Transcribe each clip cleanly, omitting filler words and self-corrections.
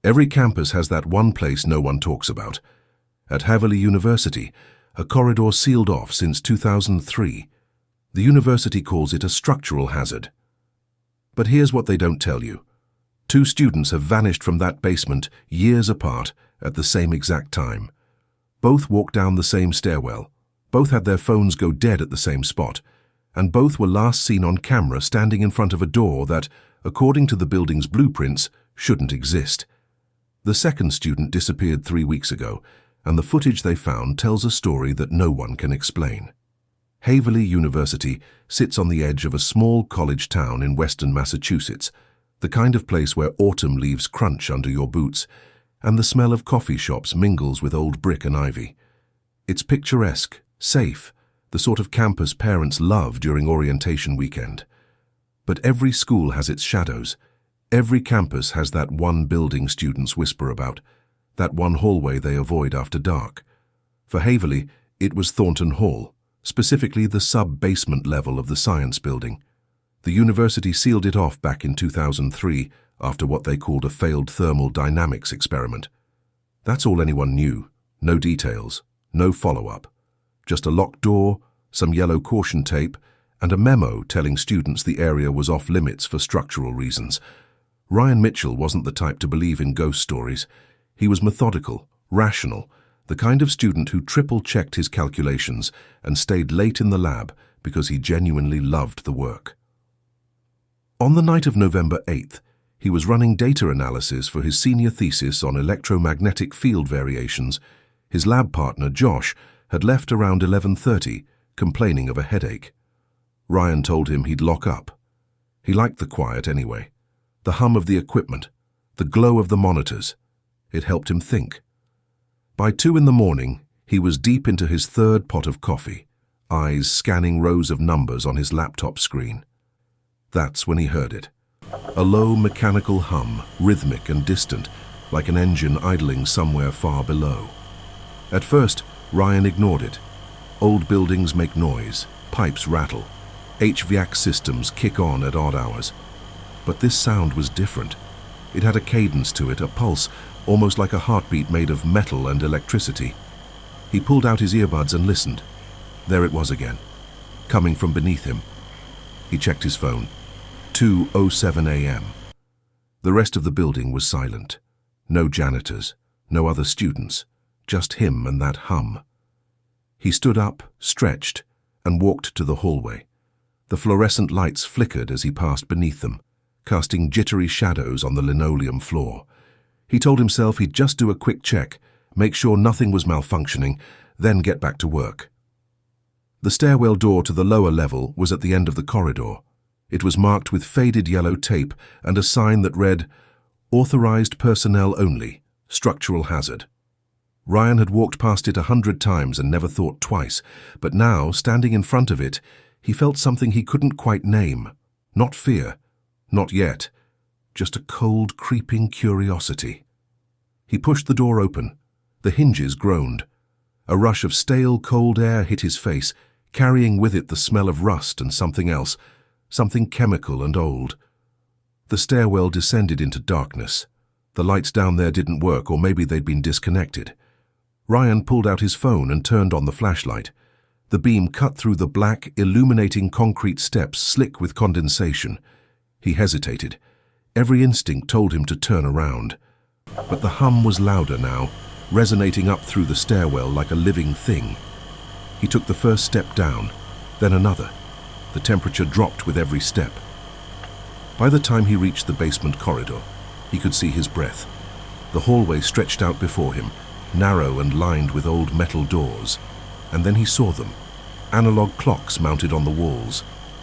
Every campus has that one place no one talks about. At Haverly University, a corridor sealed off since 2003. The university calls it a structural hazard. But here's what they don't tell you. 2 students have vanished from that basement years apart at the same exact time. Both walked down the same stairwell. Both had their phones go dead at the same spot. And both were last seen on camera standing in front of a door that, according to the building's blueprints, shouldn't exist. The second student disappeared 3 weeks ago, and the footage they found tells a story that no one can explain. Haverly University sits on the edge of a small college town in western Massachusetts, the kind of place where autumn leaves crunch under your boots, and the smell of coffee shops mingles with old brick and ivy. It's picturesque, safe, the sort of campus parents love during orientation weekend. But every school has its shadows. Every campus has that one building students whisper about, that one hallway they avoid after dark. For Haverly, it was Thornton Hall, specifically the sub-basement level of the science building. The university sealed it off back in 2003 after what they called a failed thermal dynamics experiment. That's all anyone knew. No details, no follow-up. Just a locked door, some yellow caution tape, and a memo telling students the area was off limits for structural reasons. Ryan Mitchell wasn't the type to believe in ghost stories. He was methodical, rational, the kind of student who triple-checked his calculations and stayed late in the lab because he genuinely loved the work. On the night of November 8th, he was running data analysis for his senior thesis on electromagnetic field variations. His lab partner, Josh, had left around 11:30, complaining of a headache. Ryan told him he'd lock up. He liked the quiet anyway. The hum of the equipment, the glow of the monitors. It helped him think. By 2 in the morning, he was deep into his 3rd pot of coffee, eyes scanning rows of numbers on his laptop screen. That's when he heard it. A low mechanical hum, rhythmic and distant, like an engine idling somewhere far below. At first, Ryan ignored it. Old buildings make noise, pipes rattle, HVAC systems kick on at odd hours. But this sound was different. It had a cadence to it, a pulse, almost like a heartbeat made of metal and electricity. He pulled out his earbuds and listened. There it was again, coming from beneath him. He checked his phone. 2:07 a.m. The rest of the building was silent. No janitors, no other students, just him and that hum. He stood up, stretched, and walked to the hallway. The fluorescent lights flickered as he passed beneath them, casting jittery shadows on the linoleum floor. He told himself he'd just do a quick check, make sure nothing was malfunctioning, then get back to work. The stairwell door to the lower level was at the end of the corridor. It was marked with faded yellow tape and a sign that read, "Authorized personnel only, structural hazard." Ryan had walked past it 100 times and never thought twice, but now, standing in front of it, he felt something he couldn't quite name. Not fear, not yet, just a cold, creeping curiosity. He pushed the door open. The hinges groaned. A rush of stale, cold air hit his face, carrying with it the smell of rust and something else, something chemical and old. The stairwell descended into darkness. The lights down there didn't work, or maybe they'd been disconnected. Ryan pulled out his phone and turned on the flashlight. The beam cut through the black, illuminating concrete steps slick with condensation. He hesitated. Every instinct told him to turn around. But the hum was louder now, resonating up through the stairwell like a living thing. He took the first step down, then another. The temperature dropped with every step. By the time he reached the basement corridor, he could see his breath. The hallway stretched out before him, narrow and lined with old metal doors. And then he saw them. Analog clocks mounted on the walls,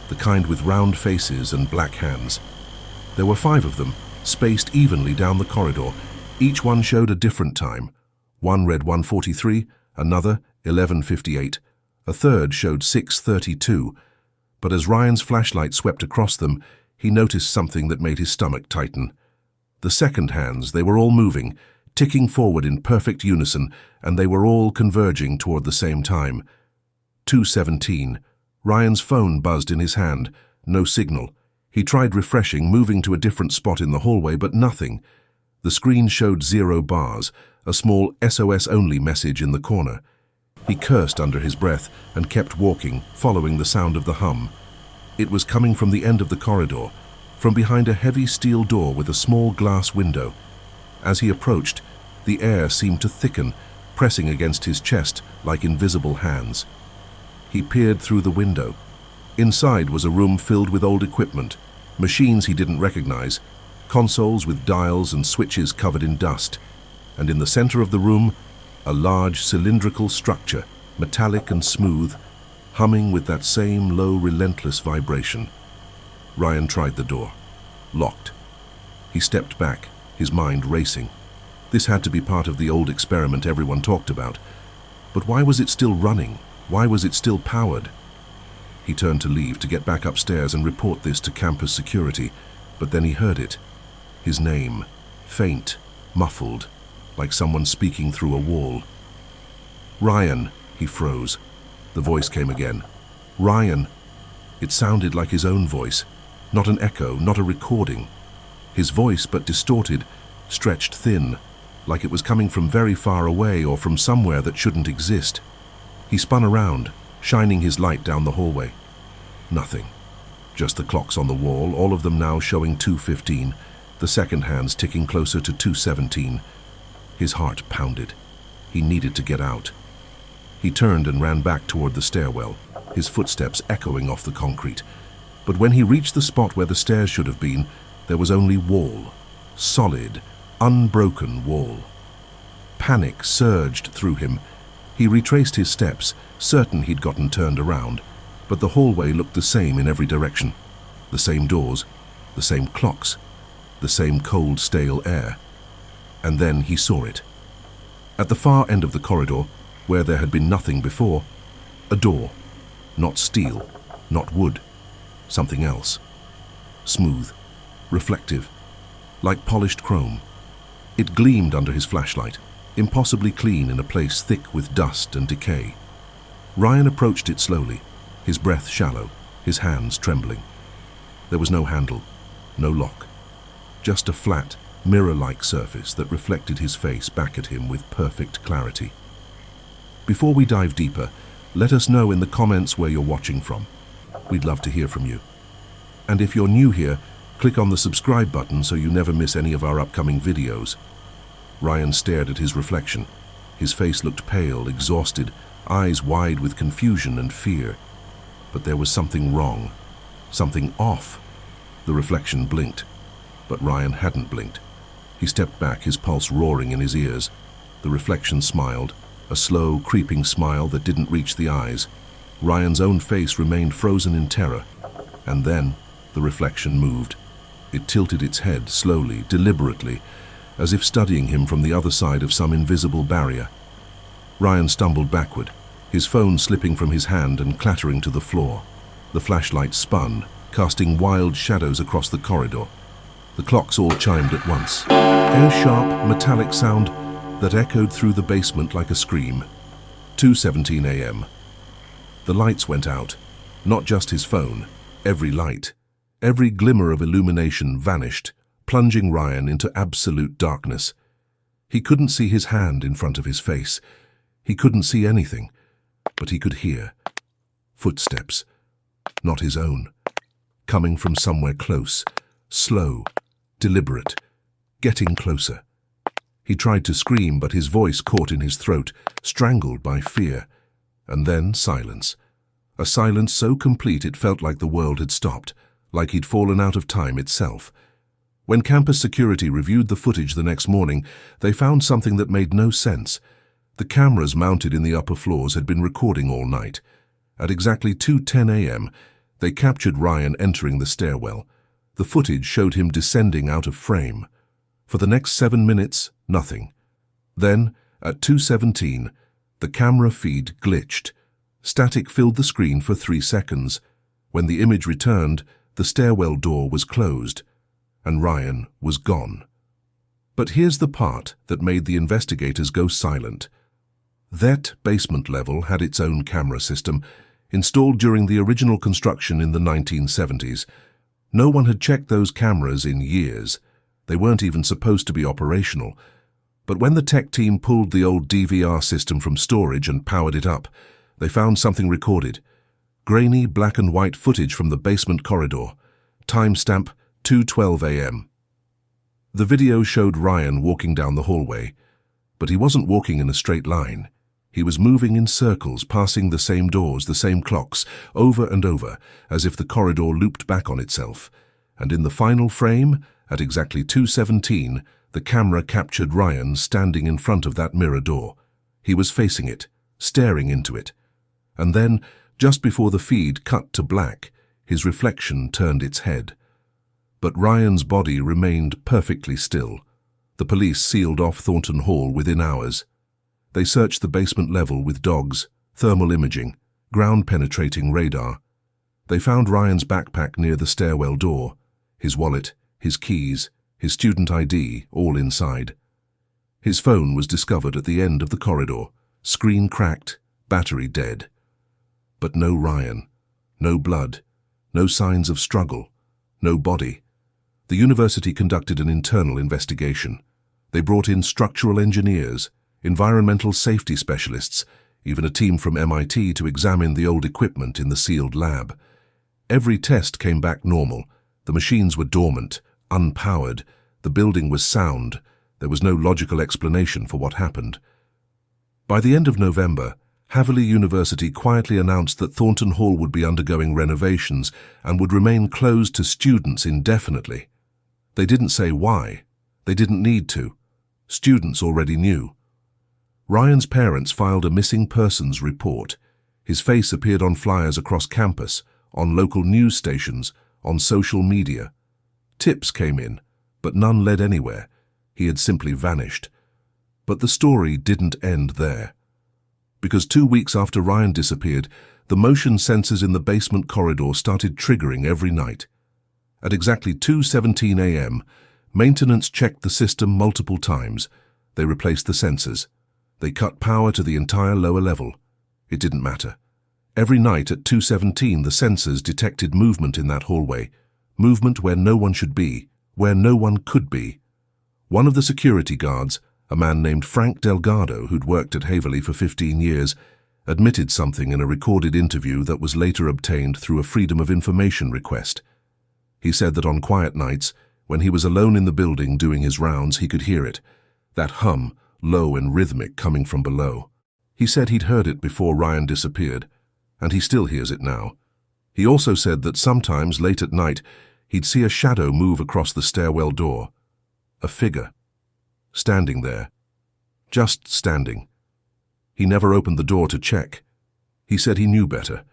the kind with round faces and black hands. There were 5 of them, spaced evenly down the corridor. Each one showed a different time. One read 1:43, another 11:58. A third showed 6:32. But as Ryan's flashlight swept across them, he noticed something that made his stomach tighten. The second hands, they were all moving, ticking forward in perfect unison, and they were all converging toward the same time. 2:17. Ryan's phone buzzed in his hand. No signal. He tried refreshing, moving to a different spot in the hallway, but nothing. The screen showed 0 bars, a small SOS-only message in the corner. He cursed under his breath and kept walking, following the sound of the hum. It was coming from the end of the corridor, from behind a heavy steel door with a small glass window. As he approached, the air seemed to thicken, pressing against his chest like invisible hands. He peered through the window. Inside was a room filled with old equipment, machines he didn't recognize, consoles with dials and switches covered in dust, and in the center of the room, a large cylindrical structure, metallic and smooth, humming with that same low, relentless vibration. Ryan tried the door. Locked. He stepped back, his mind racing. This had to be part of the old experiment everyone talked about. But why was it still running? Why was it still powered? He turned to leave, to get back upstairs and report this to campus security, but then he heard it. His name, faint, muffled, like someone speaking through a wall. Ryan, he froze. The voice came again. Ryan. It sounded like his own voice, not an echo, not a recording. His voice, but distorted, stretched thin, like it was coming from very far away or from somewhere that shouldn't exist. He spun around, shining his light down the hallway. Nothing. Just the clocks on the wall, all of them now showing 2:15, the second hands ticking closer to 2:17. His heart pounded. He needed to get out. He turned and ran back toward the stairwell, his footsteps echoing off the concrete. But when he reached the spot where the stairs should have been, there was only wall. Solid, unbroken wall. Panic surged through him. He retraced his steps, certain he'd gotten turned around, but the hallway looked the same in every direction. The same doors, the same clocks, the same cold, stale air. And then he saw it. At the far end of the corridor, where there had been nothing before, a door. Not steel, not wood, something else. Smooth, reflective, like polished chrome. It gleamed under his flashlight, impossibly clean in a place thick with dust and decay. Ryan approached it slowly, his breath shallow, his hands trembling. There was no handle, no lock, just a flat, mirror-like surface that reflected his face back at him with perfect clarity. Before we dive deeper, let us know in the comments where you're watching from. We'd love to hear from you. And if you're new here, click on the subscribe button so you never miss any of our upcoming videos. Ryan stared at his reflection. His face looked pale, exhausted, eyes wide with confusion and fear. But there was something wrong, something off. The reflection blinked, but Ryan hadn't blinked. He stepped back, his pulse roaring in his ears. The reflection smiled, a slow, creeping smile that didn't reach the eyes. Ryan's own face remained frozen in terror. And then the reflection moved. It tilted its head slowly, deliberately, as if studying him from the other side of some invisible barrier. Ryan stumbled backward, his phone slipping from his hand and clattering to the floor. The flashlight spun, casting wild shadows across the corridor. The clocks all chimed at once. A sharp, metallic sound that echoed through the basement like a scream. 2:17 a.m. The lights went out. Not just his phone. Every light, every glimmer of illumination vanished, plunging Ryan into absolute darkness. He couldn't see his hand in front of his face. He couldn't see anything, but he could hear. Footsteps, not his own, coming from somewhere close, slow, deliberate, getting closer. He tried to scream, but his voice caught in his throat, strangled by fear. And then silence. A silence so complete it felt like the world had stopped, like he'd fallen out of time itself. When campus security reviewed the footage the next morning, they found something that made no sense. The cameras mounted in the upper floors had been recording all night. At exactly 2:10 a.m., they captured Ryan entering the stairwell. The footage showed him descending out of frame. For the next 7 minutes, nothing. Then, at 2:17, the camera feed glitched. Static filled the screen for 3 seconds. When the image returned, the stairwell door was closed, and Ryan was gone. But here's the part that made the investigators go silent. That basement level had its own camera system, installed during the original construction in the 1970s. No one had checked those cameras in years. They weren't even supposed to be operational. But when the tech team pulled the old DVR system from storage and powered it up, they found something recorded. Grainy black and white footage from the basement corridor. Timestamp 2:12 a.m. The video showed Ryan walking down the hallway, but he wasn't walking in a straight line. He was moving in circles, passing the same doors, the same clocks, over and over, as if the corridor looped back on itself. And in the final frame, at exactly 2:17, the camera captured Ryan standing in front of that mirror door. He was facing it, staring into it. And then, just before the feed cut to black, his reflection turned its head. But Ryan's body remained perfectly still. The police sealed off Thornton Hall within hours. They searched the basement level with dogs, thermal imaging, ground-penetrating radar. They found Ryan's backpack near the stairwell door, his wallet, his keys, his student ID, all inside. His phone was discovered at the end of the corridor, screen cracked, battery dead. But no Ryan, no blood, no signs of struggle, no body. The university conducted an internal investigation. They brought in structural engineers, environmental safety specialists, even a team from MIT to examine the old equipment in the sealed lab. Every test came back normal. The machines were dormant, unpowered. The building was sound. There was no logical explanation for what happened. By the end of November, Haverly University quietly announced that Thornton Hall would be undergoing renovations and would remain closed to students indefinitely. They didn't say why. They didn't need to. Students already knew. Ryan's parents filed a missing persons report. His face appeared on flyers across campus, on local news stations, on social media. Tips came in, but none led anywhere. He had simply vanished. But the story didn't end there. Because 2 weeks after Ryan disappeared, the motion sensors in the basement corridor started triggering every night. At exactly 2:17 a.m., maintenance checked the system multiple times. They replaced the sensors. They cut power to the entire lower level. It didn't matter. Every night at 2:17, the sensors detected movement in that hallway, movement where no one should be, where no one could be. One of the security guards, a man named Frank Delgado, who'd worked at Haverly for 15 years, admitted something in a recorded interview that was later obtained through a Freedom of Information request. He said that on quiet nights, when he was alone in the building doing his rounds, he could hear it, that hum, low and rhythmic, coming from below. He said he'd heard it before Ryan disappeared, and he still hears it now. He also said that sometimes, late at night, he'd see a shadow move across the stairwell door. A figure. Standing there. Just standing. He never opened the door to check. He said he knew better.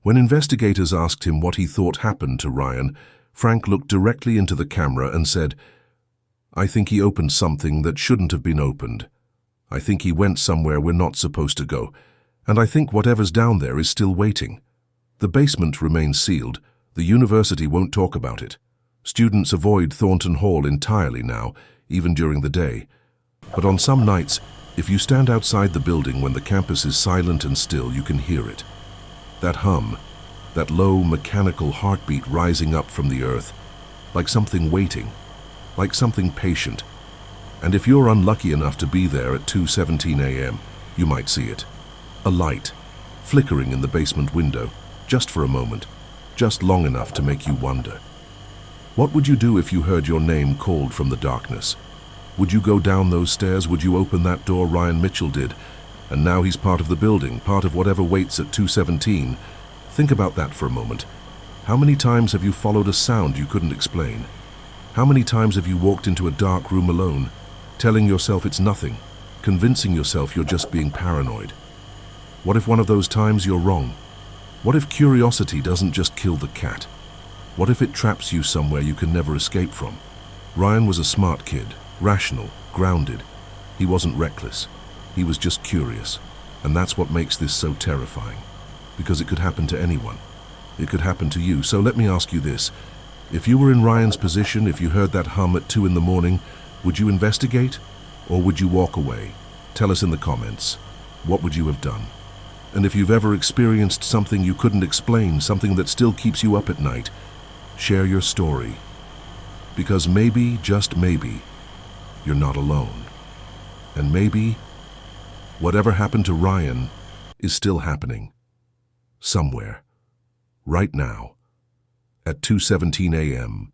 When investigators asked him what he thought happened to Ryan, Frank looked directly into the camera and said, "I think he opened something that shouldn't have been opened. I think he went somewhere we're not supposed to go, and I think whatever's down there is still waiting. The basement remains sealed. The university won't talk about it. Students avoid Thornton Hall entirely now, even during the day. But on some nights, if you stand outside the building when the campus is silent and still, you can hear it. That hum, that low mechanical heartbeat rising up from the earth, like something waiting, like something patient. And if you're unlucky enough to be there at 2:17 a.m., you might see it. A light, flickering in the basement window, just for a moment, just long enough to make you wonder. What would you do if you heard your name called from the darkness? Would you go down those stairs? Would you open that door Ryan Mitchell did? And now he's part of the building, part of whatever waits at 2:17. Think about that for a moment. How many times have you followed a sound you couldn't explain? How many times have you walked into a dark room alone, telling yourself it's nothing, convincing yourself you're just being paranoid? What if one of those times you're wrong? What if curiosity doesn't just kill the cat? What if it traps you somewhere you can never escape from? Ryan was a smart kid, rational, grounded. He wasn't reckless. He was just curious. And that's what makes this so terrifying. Because it could happen to anyone. It could happen to you. So let me ask you this. If you were in Ryan's position, if you heard that hum at 2 in the morning, would you investigate? Or would you walk away? Tell us in the comments. What would you have done? And if you've ever experienced something you couldn't explain, something that still keeps you up at night, share your story. Because maybe, just maybe, you're not alone. And maybe, whatever happened to Ryan is still happening. Somewhere. Right now. At 2:17 a.m.